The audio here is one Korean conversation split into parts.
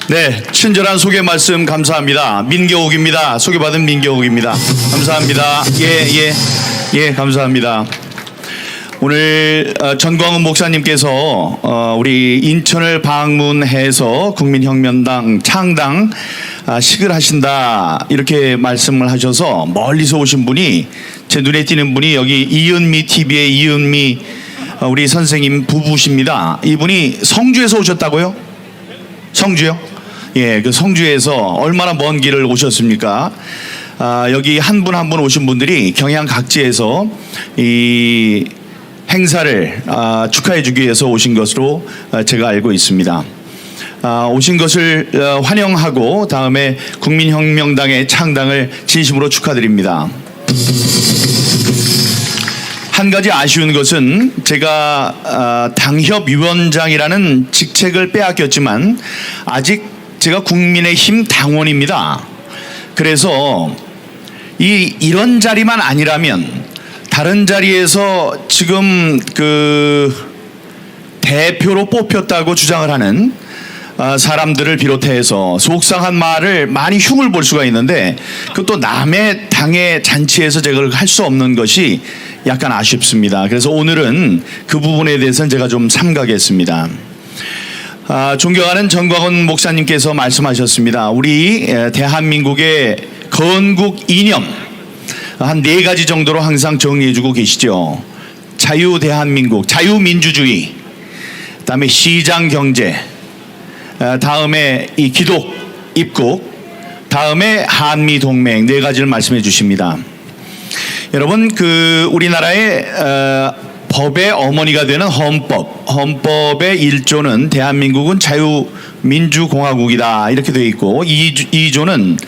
네, 친절한 소개 말씀 감사합니다. 민경욱입니다. 소개받은 민경욱입니다. 감사합니다. 예, 감사합니다. 오늘 전광훈 목사님께서 우리 인천을 방문해서 국민혁명당 창당 식을 하신다 이렇게 말씀을 하셔서 멀리서 오신 분이 제 눈에 띄는 분이 여기 이은미 TV의 이은미 우리 선생님 부부십니다. 이분이 성주에서 오셨다고요? 성주요? 예, 그 성주에서 얼마나 먼 길을 오셨습니까? 여기 한 분 한 분 오신 분들이 경양 각지에서 이 행사를 축하해 주기 위해서 오신 것으로 제가 알고 있습니다. 오신 것을 환영하고 다음에 국민혁명당의 창당을 진심으로 축하드립니다. 한 가지 아쉬운 것은 제가 당협위원장이라는 직책을 빼앗겼지만 아직 제가 국민의힘 당원입니다. 그래서 이런 자리만 아니라면 다른 자리에서 지금 그 대표로 뽑혔다고 주장을 하는 사람들을 비롯해서 속상한 말을 많이 흉을 볼 수가 있는데 그것도 남의 당의 잔치에서 제가 할 수 없는 것이 약간 아쉽습니다. 그래서 오늘은 그 부분에 대해서는 제가 좀 삼가겠습니다. 존경하는 전광훈 목사님께서 말씀하셨습니다. 우리 대한민국의 건국 이념 한 4가지 정도로 항상 정리해주고 계시죠. 자유대한민국, 자유민주주의, 다음에 시장경제, 다음에 이 기독 입국, 다음에 한미동맹 4가지를 말씀해 주십니다. 여러분 그 우리나라의 법의 어머니가 되는 헌법의 1조는 대한민국은 자유민주공화국이다 이렇게 되어 있고 2조는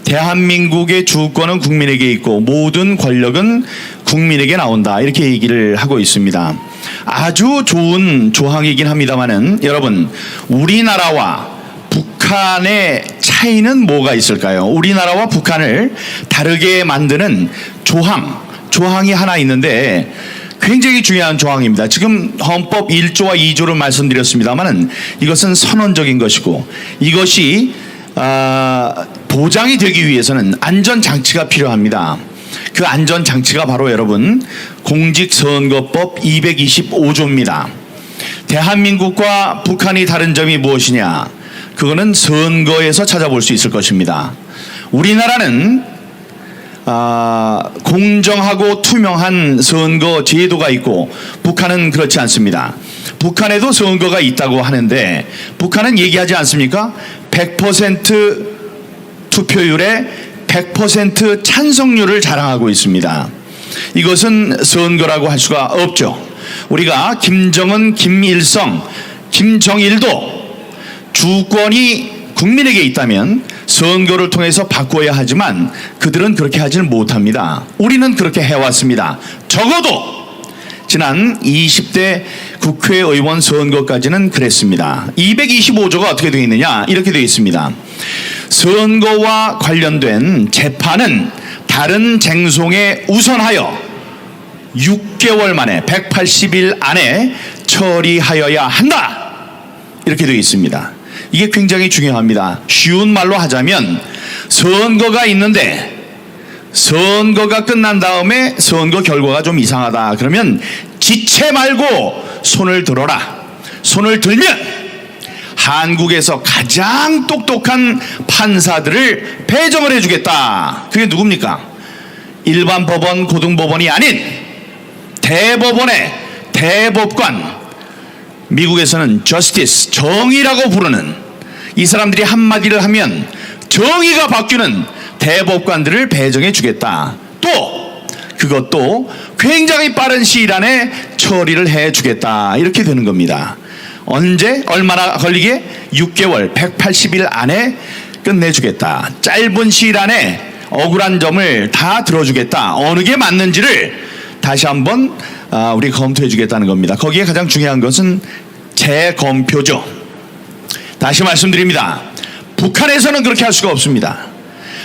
대한민국의 주권은 국민에게 있고 모든 권력은 국민에게 나온다 이렇게 얘기를 하고 있습니다. 아주 좋은 조항이긴 합니다만은 여러분 우리나라와 북한의 차이는 뭐가 있을까요? 우리나라와 북한을 다르게 만드는 조항이 하나 있는데 굉장히 중요한 조항입니다. 지금 헌법 1조와 2조를 말씀드렸습니다만은 이것은 선언적인 것이고 이것이 보장이 되기 위해서는 안전장치가 필요합니다. 그 안전장치가 바로 여러분 공직선거법 225조입니다. 대한민국과 북한이 다른 점이 무엇이냐? 그거는 선거에서 찾아볼 수 있을 것입니다. 우리나라는 공정하고 투명한 선거 제도가 있고 북한은 그렇지 않습니다. 북한에도 선거가 있다고 하는데 북한은 얘기하지 않습니까? 100% 투표율에 100% 찬성률을 자랑하고 있습니다. 이것은 선거라고 할 수가 없죠. 우리가 김정은, 김일성, 김정일도 주권이 국민에게 있다면 선거를 통해서 바꿔야 하지만 그들은 그렇게 하지는 못합니다. 우리는 그렇게 해왔습니다. 적어도 지난 20대 국회의원 선거까지는 그랬습니다. 225조가 어떻게 되어 있느냐 이렇게 되어 있습니다. 선거와 관련된 재판은 다른 쟁송에 우선하여 6개월 만에 180일 안에 처리하여야 한다 이렇게 되어 있습니다. 이게 굉장히 중요합니다. 쉬운 말로 하자면 선거가 있는데 선거가 끝난 다음에 선거 결과가 좀 이상하다 그러면 지체 말고 손을 들어라. 손을 들면 한국에서 가장 똑똑한 판사들을 배정을 해주겠다. 그게 누굽니까? 일반 법원, 고등법원이 아닌 대법원의 대법관, 미국에서는 justice, 정의라고 부르는 이 사람들이 한마디를 하면 정의가 바뀌는 대법관들을 배정해 주겠다. 또 그것도 굉장히 빠른 시일 안에 처리를 해 주겠다. 이렇게 되는 겁니다. 언제? 얼마나 걸리게? 6개월, 180일 안에 끝내주겠다. 짧은 시일 안에 억울한 점을 다 들어주겠다. 어느 게 맞는지를 다시 한번 우리 검토해 주겠다는 겁니다. 거기에 가장 중요한 것은 재검표죠. 다시 말씀드립니다. 북한에서는 그렇게 할 수가 없습니다.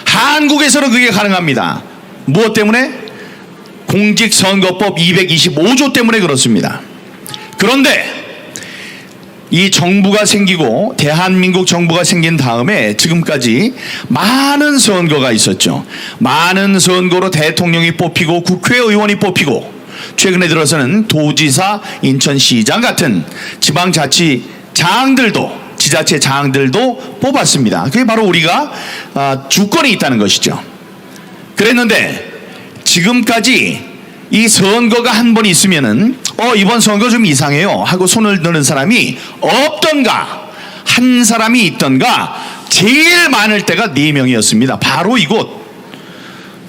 한국에서는 그게 가능합니다. 무엇 때문에? 공직선거법 225조 때문에 그렇습니다. 그런데 이 정부가 생기고 대한민국 정부가 생긴 다음에 지금까지 많은 선거가 있었죠. 많은 선거로 대통령이 뽑히고 국회의원이 뽑히고 최근에 들어서는 도지사, 인천시장 같은 지방자치장들도 지자체장들도 뽑았습니다. 그게 바로 우리가 주권이 있다는 것이죠. 그랬는데 지금까지 이 선거가 한 번 있으면은 이번 선거 좀 이상해요 하고 손을 드는 사람이 없던가, 한 사람이 있던가, 제일 많을 때가 4명이었습니다. 바로 이곳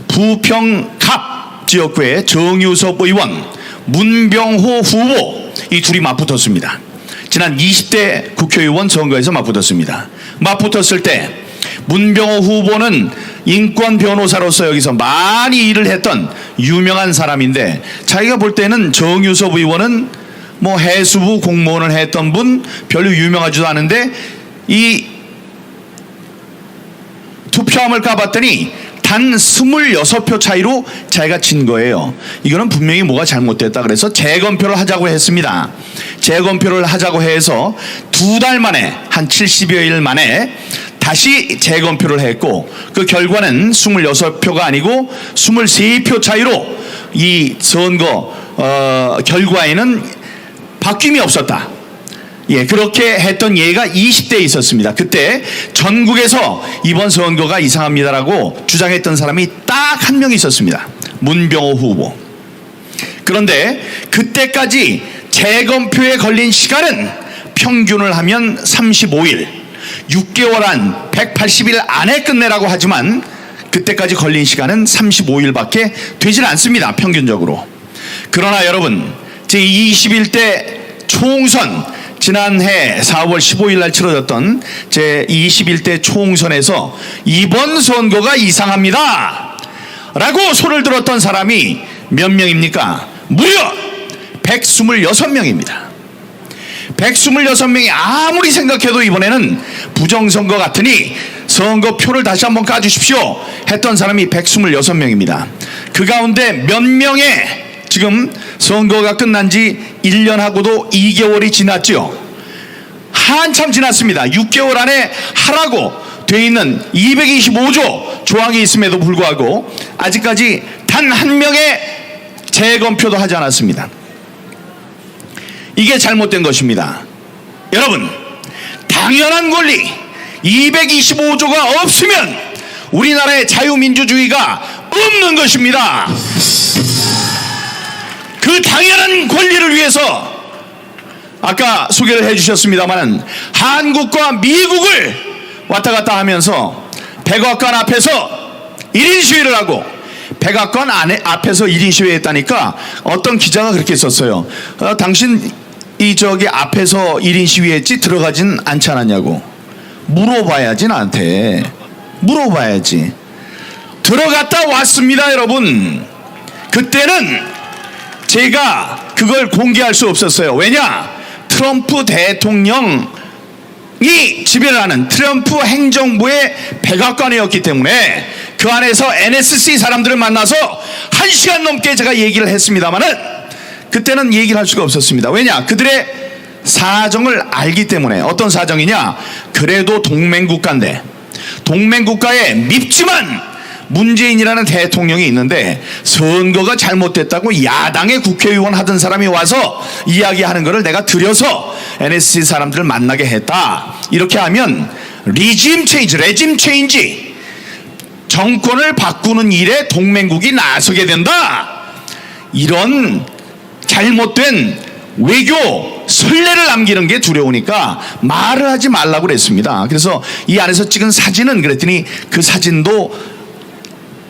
부평갑 지역구의 정유섭 의원, 문병호 후보, 이 둘이 맞붙었습니다. 지난 20대 국회의원 선거에서 맞붙었습니다. 맞붙었을 때 문병호 후보는 인권 변호사로서 여기서 많이 일을 했던 유명한 사람인데, 자기가 볼 때는 정유섭 의원은 뭐 해수부 공무원을 했던 분, 별로 유명하지도 않은데 이 투표함을 까봤더니 단 26표 차이로 자기가 진 거예요. 이거는 분명히 뭐가 잘못됐다 그래서 재검표를 하자고 했습니다. 재검표를 하자고 해서 2달 만에, 한 70여일 만에 다시 재검표를 했고, 그 결과는 26표가 아니고 23표 차이로 이 선거 결과에는 바뀜이 없었다. 예, 그렇게 했던 예가 20대에 있었습니다. 그때 전국에서 이번 선거가 이상합니다라고 주장했던 사람이 딱 한 명 있었습니다. 문병호 후보. 그런데 그때까지 재검표에 걸린 시간은 평균을 하면 35일, 6개월 안 180일 안에 끝내라고 하지만 그때까지 걸린 시간은 35일밖에 되질 않습니다. 평균적으로. 그러나 여러분, 제21대 총선, 지난해 4월 15일 날 치러졌던 제21대 총선에서 이번 선거가 이상합니다 라고 손을 들었던 사람이 몇 명입니까? 무려 126명입니다. 126명이 아무리 생각해도 이번에는 부정선거 같으니 선거표를 다시 한번 까주십시오 했던 사람이 126명입니다. 그 가운데 몇 명의, 지금 선거가 끝난 지 1년하고도 2개월이 지났죠. 한참 지났습니다. 6개월 안에 하라고 돼 있는 225조 조항이 있음에도 불구하고 아직까지 단 한 명의 재검표도 하지 않았습니다. 이게 잘못된 것입니다. 여러분, 당연한 권리 225조가 없으면 우리나라의 자유민주주의가 없는 것입니다. 그 당연한 권리를 위해서 아까 소개를 해주셨습니다만 한국과 미국을 왔다 갔다 하면서 백악관 앞에서 1인 시위를 하고, 백악관 앞에서 1인 시위했다니까 어떤 기자가 그렇게 썼어요. 당신 저기 앞에서 1인 시위했지 들어가진 않지 않았냐고. 물어봐야지, 나한테 물어봐야지. 들어갔다 왔습니다. 여러분, 그때는 제가 그걸 공개할 수 없었어요. 왜냐? 트럼프 대통령이 지배를 하는 트럼프 행정부의 백악관이었기 때문에 그 안에서 NSC 사람들을 만나서 1시간 넘게 제가 얘기를 했습니다마는 그때는 얘기를 할 수가 없었습니다. 왜냐? 그들의 사정을 알기 때문에. 어떤 사정이냐? 그래도 동맹국가인데, 동맹국가에 밉지만 문재인이라는 대통령이 있는데 선거가 잘못됐다고 야당의 국회의원 하던 사람이 와서 이야기하는 것을 내가 들여서 NSC 사람들을 만나게 했다. 이렇게 하면 레짐 체인지, 정권을 바꾸는 일에 동맹국이 나서게 된다. 이런 잘못된 외교 선례를 남기는 게 두려우니까 말을 하지 말라고 그랬습니다. 그래서 이 안에서 찍은 사진은, 그랬더니 그 사진도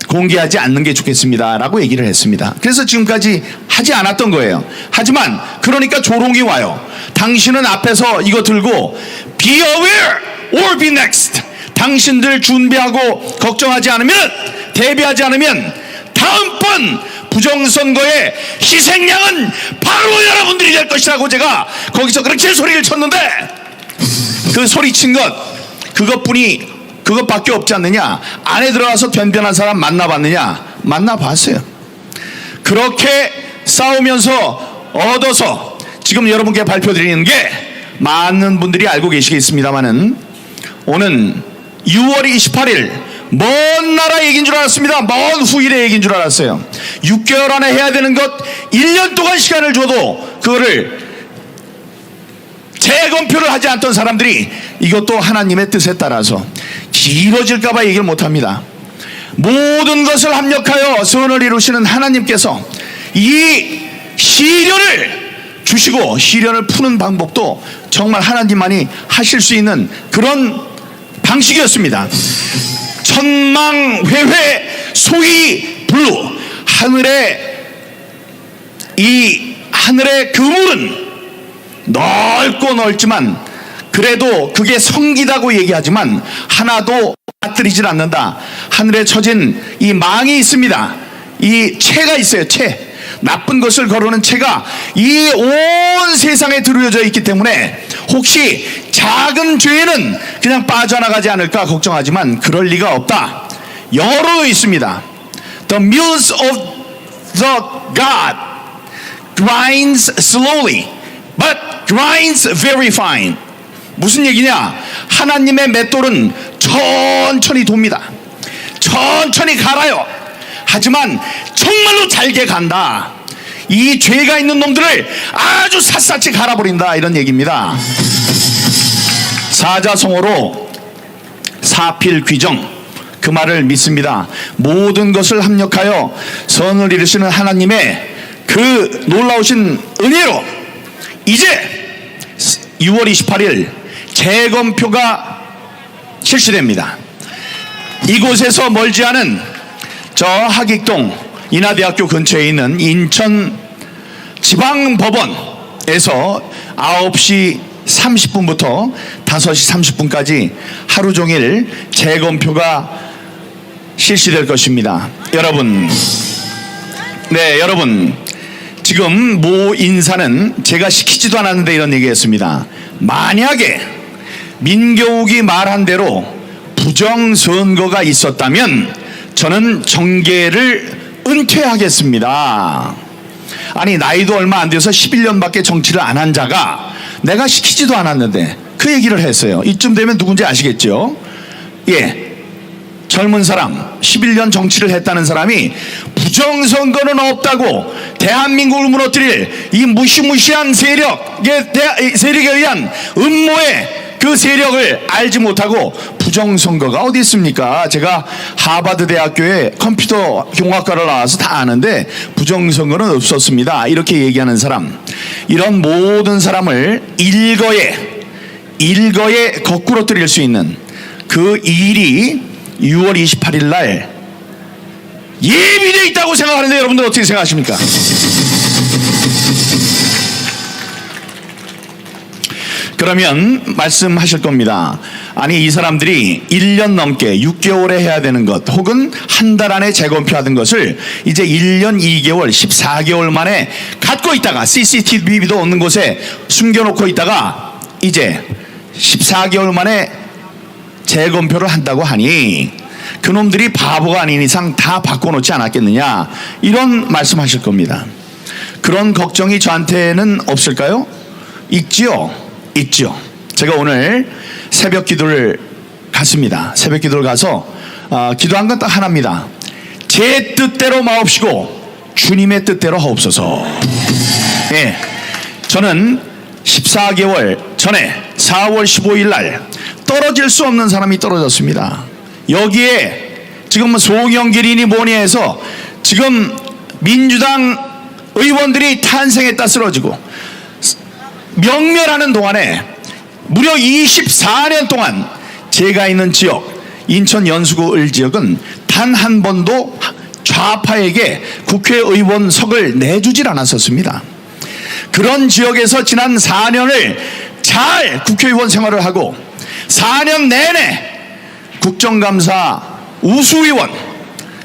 공개하지 않는 게 좋겠습니다 라고 얘기를 했습니다. 그래서 지금까지 하지 않았던 거예요. 하지만 그러니까 조롱이 와요. 당신은 앞에서 이거 들고 Be aware or be next. 당신들 준비하고 걱정하지 않으면, 대비하지 않으면 다음번 부정선거의 희생양은 바로 여러분들이 될 것이라고 제가 거기서 그렇게 소리를 쳤는데, 그 소리친 것, 그것밖에 없지 않느냐? 안에 들어가서 변변한 사람 만나봤느냐? 만나봤어요. 그렇게 싸우면서 얻어서 지금 여러분께 발표드리는 게 많은 분들이 알고 계시겠습니다만은 오는 6월 28일 먼 나라 얘기인 줄 알았습니다. 먼 후일의 얘기인 줄 알았어요. 6개월 안에 해야 되는 것 1년 동안 시간을 줘도 그거를 재검표를 하지 않던 사람들이 이것도 하나님의 뜻에 따라서 길어질까봐 얘기를 못합니다. 모든 것을 합력하여 선을 이루시는 하나님께서 이 시련을 주시고 시련을 푸는 방법도 정말 하나님만이 하실 수 있는 그런 방식이었습니다. 천망회회 소위 블루, 하늘의 그물은 넓고 넓지만 그래도 그게 성기다고 얘기하지만 하나도 빠뜨리질 않는다. 하늘에 쳐진 이 망이 있습니다. 이 채가 있어요. 채. 나쁜 것을 거르는 채가 이 온 세상에 들여져 있기 때문에 혹시 작은 죄는 그냥 빠져나가지 않을까 걱정하지만 그럴 리가 없다. 영어로 있습니다. The mills of the God grinds slowly but grinds very fine. 무슨 얘기냐? 하나님의 맷돌은 천천히 돕니다. 천천히 갈아요. 하지만 정말로 잘게 간다. 이 죄가 있는 놈들을 아주 샅샅이 갈아버린다, 이런 얘기입니다. 사자성어로 사필귀정, 그 말을 믿습니다. 모든 것을 합력하여 선을 이루시는 하나님의 그 놀라우신 은혜로 이제 6월 28일 재검표가 실시됩니다. 이곳에서 멀지 않은 저 하객동 인하대학교 근처에 있는 인천 지방법원에서 9시 30분부터 5시 30분까지 하루 종일 재검표가 실시될 것입니다. 여러분, 지금 모 인사는 제가 시키지도 않았는데 이런 얘기했습니다. 만약에 민경욱이 말한 대로 부정선거가 있었다면 저는 정계를 은퇴하겠습니다. 아니, 나이도 얼마 안 돼서 11년밖에 정치를 안 한 자가 내가 시키지도 않았는데 그 얘기를 했어요. 이쯤 되면 누군지 아시겠죠? 예, 젊은 사람 11년 정치를 했다는 사람이 부정선거는 없다고 대한민국을 무너뜨릴 이 무시무시한 세력에 의한 음모의 그 세력을 알지 못하고 부정선거가 어디 있습니까? 제가 하버드 대학교에 컴퓨터 경학과를 나와서 다 아는데 부정선거는 없었습니다. 이렇게 얘기하는 사람, 이런 모든 사람을 일거에 거꾸로 뜨릴 수 있는 그 일이 6월 28일 날 예비되어 있다고 생각하는데 여러분들 어떻게 생각하십니까? 그러면 말씀하실 겁니다. 아니, 이 사람들이 1년 넘게 6개월에 해야 되는 것 혹은 한 달 안에 재검표하던 것을 이제 1년 2개월 14개월 만에 갖고 있다가 CCTV도 없는 곳에 숨겨놓고 있다가 이제 14개월 만에 재검표를 한다고 하니 그놈들이 바보가 아닌 이상 다 바꿔놓지 않았겠느냐, 이런 말씀하실 겁니다. 그런 걱정이 저한테는 없을까요? 있지요. 제가 오늘 새벽 기도를 갔습니다. 새벽 기도를 가서 기도한 건 딱 하나입니다. 제 뜻대로 마옵시고 주님의 뜻대로 하옵소서. 예, 저는 14개월 전에 4월 15일 날 떨어질 수 없는 사람이 떨어졌습니다. 여기에 지금 송영길이니 뭐니 해서 지금 민주당 의원들이 탄생했다 쓰러지고 명멸하는 동안에 무려 24년 동안 제가 있는 지역 인천 연수구 을 지역은 단 한 번도 좌파에게 국회의원석을 내주질 않았었습니다. 그런 지역에서 지난 4년을 잘 국회의원 생활을 하고 4년 내내 국정감사 우수의원,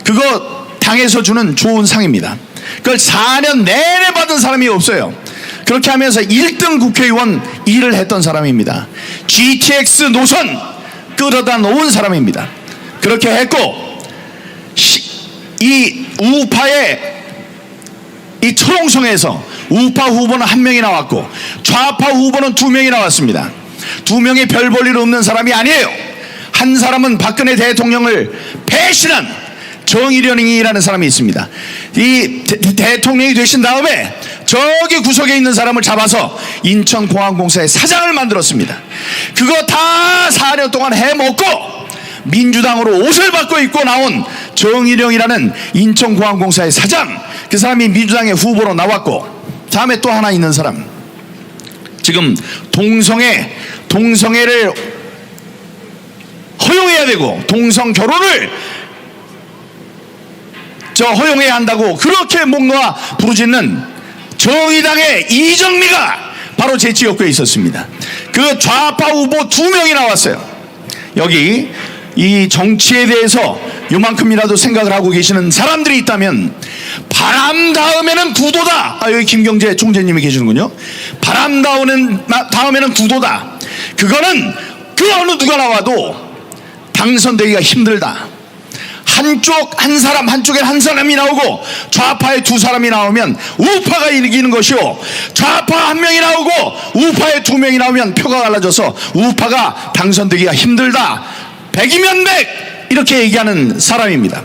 그거 당에서 주는 좋은 상입니다. 그걸 4년 내내 받은 사람이 없어요. 그렇게 하면서 1등 국회의원 일을 했던 사람입니다. GTX 노선 끌어다 놓은 사람입니다. 그렇게 했고 이 우파의 이 초롱성에서 우파 후보는 1명이 나왔고 좌파 후보는 2명이 나왔습니다. 2명이 별 볼 일 없는 사람이 아니에요. 한 사람은 박근혜 대통령을 배신한 정의련이라는 사람이 있습니다. 이 대통령이 되신 다음에 저기 구석에 있는 사람을 잡아서 인천공항공사의 사장을 만들었습니다. 그거 다 4년 동안 해먹고 민주당으로 옷을 바꿔 입고 나온 정의령이라는 인천공항공사의 사장, 그 사람이 민주당의 후보로 나왔고, 다음에 또 하나 있는 사람, 지금 동성애를 허용해야 되고 동성 결혼을 허용해야 한다고 그렇게 뭔가 부르짖는 정의당의 이정미가 바로 제 지역구에 있었습니다. 그 좌파 후보 2명이 나왔어요. 여기 이 정치에 대해서 요만큼이라도 생각을 하고 계시는 사람들이 있다면, 바람 다음에는 구도다. 여기 김경재 총재님이 계시는군요. 바람 다음에는 구도다. 그거는 그 어느 누가 나와도 당선되기가 힘들다. 한쪽에 한 사람이 나오고 좌파에 2사람이 나오면 우파가 이기는 것이요, 좌파 1명이 나오고 우파에 2명이 나오면 표가 갈라져서 우파가 당선되기가 힘들다. 100이면 100 이렇게 얘기하는 사람입니다.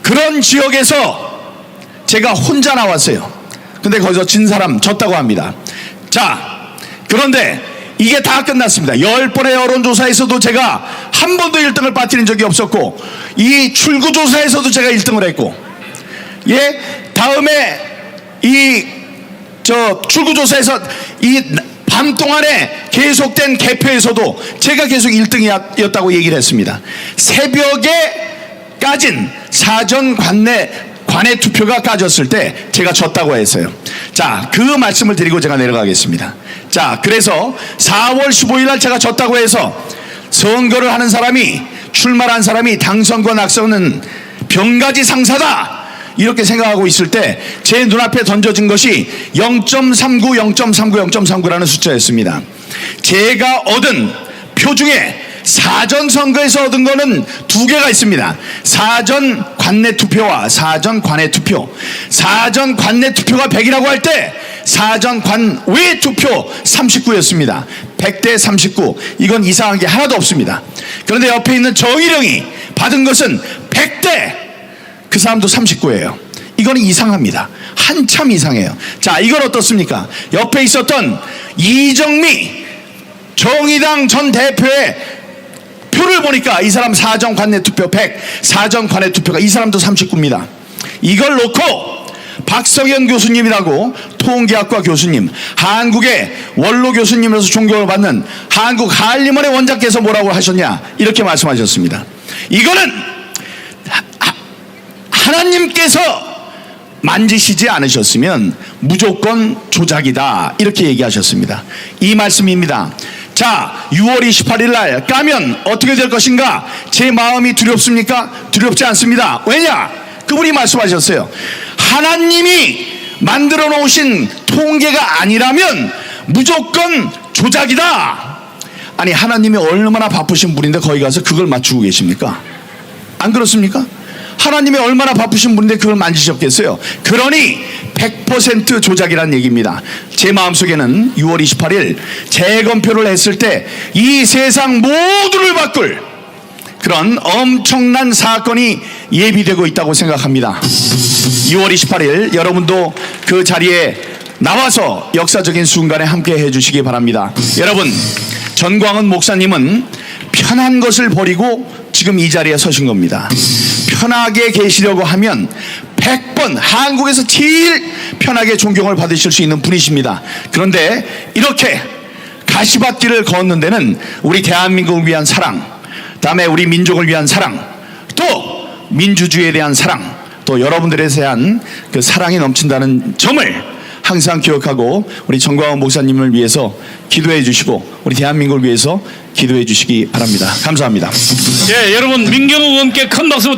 그런 지역에서 제가 혼자 나왔어요. 근데 거기서 진 사람 졌다고 합니다. 자, 그런데 이게 다 끝났습니다. 10번의 여론조사에서도 제가 한 번도 1등을 빠뜨린 적이 없었고, 이 출구조사에서도 제가 1등을 했고, 다음에 출구조사에서 이 밤 동안에 계속된 개표에서도 제가 계속 1등이었다고 얘기를 했습니다. 새벽에 까진 사전 관내 투표가 까졌을 때 제가 졌다고 했어요. 자, 그 말씀을 드리고 제가 내려가겠습니다. 자, 그래서 4월 15일 날 제가 졌다고 해서 선거를 하는 사람이, 출마를 한 사람이 당선과 낙선은 병가지 상사다 이렇게 생각하고 있을 때 제 눈앞에 던져진 것이 0.39, 0.39, 0.39라는 숫자였습니다. 제가 얻은 표 중에 사전 선거에서 얻은 거는 2개가 있습니다. 사전 관내 투표와 사전 관외 투표. 사전 관내 투표가 100이라고 할 때 사전 관외 투표 39였습니다. 100대 39. 이건 이상한 게 하나도 없습니다. 그런데 옆에 있는 정의령이 받은 것은 100대, 그 사람도 39예요. 이거는 이상합니다. 한참 이상해요. 자, 이건 어떻습니까? 옆에 있었던 이정미 정의당 전 대표의 표를 보니까 이 사람 사전 관내 투표 100, 사전 관외 투표가 이 사람도 39입니다. 이걸 놓고 박성현 교수님이라고 통계학과 교수님, 한국의 원로 교수님으로서 존경을 받는 한국 한림원의 원장께서 뭐라고 하셨냐, 이렇게 말씀하셨습니다. 이거는 하나님께서 만지시지 않으셨으면 무조건 조작이다 이렇게 얘기하셨습니다. 이 말씀입니다. 자, 6월 28일 날 까면 어떻게 될 것인가? 제 마음이 두렵습니까? 두렵지 않습니다. 왜냐? 그분이 말씀하셨어요. 하나님이 만들어 놓으신 통계가 아니라면 무조건 조작이다. 아니, 하나님이 얼마나 바쁘신 분인데 거기 가서 그걸 맞추고 계십니까? 안 그렇습니까? 하나님이 얼마나 바쁘신 분인데 그걸 만지셨겠어요? 그러니 100% 조작이란 얘기입니다. 제 마음속에는 6월 28일 재검표를 했을 때 이 세상 모두를 바꿀 그런 엄청난 사건이 예비되고 있다고 생각합니다. 6월 28일 여러분도 그 자리에 나와서 역사적인 순간에 함께 해주시기 바랍니다. 여러분, 전광훈 목사님은 편한 것을 버리고 지금 이 자리에 서신 겁니다. 편하게 계시려고 하면 100번 한국에서 제일 편하게 존경을 받으실 수 있는 분이십니다. 그런데 이렇게 가시밭길을 걷는 데는 우리 대한민국을 위한 사랑, 다음에 우리 민족을 위한 사랑, 또 민주주의에 대한 사랑, 또 여러분들에 대한 그 사랑이 넘친다는 점을 항상 기억하고 우리 전광훈 목사님을 위해서 기도해 주시고 우리 대한민국을 위해서 기도해 주시기 바랍니다. 감사합니다. 예, 여러분 민경욱 의원께 큰 박수 부탁드립니다.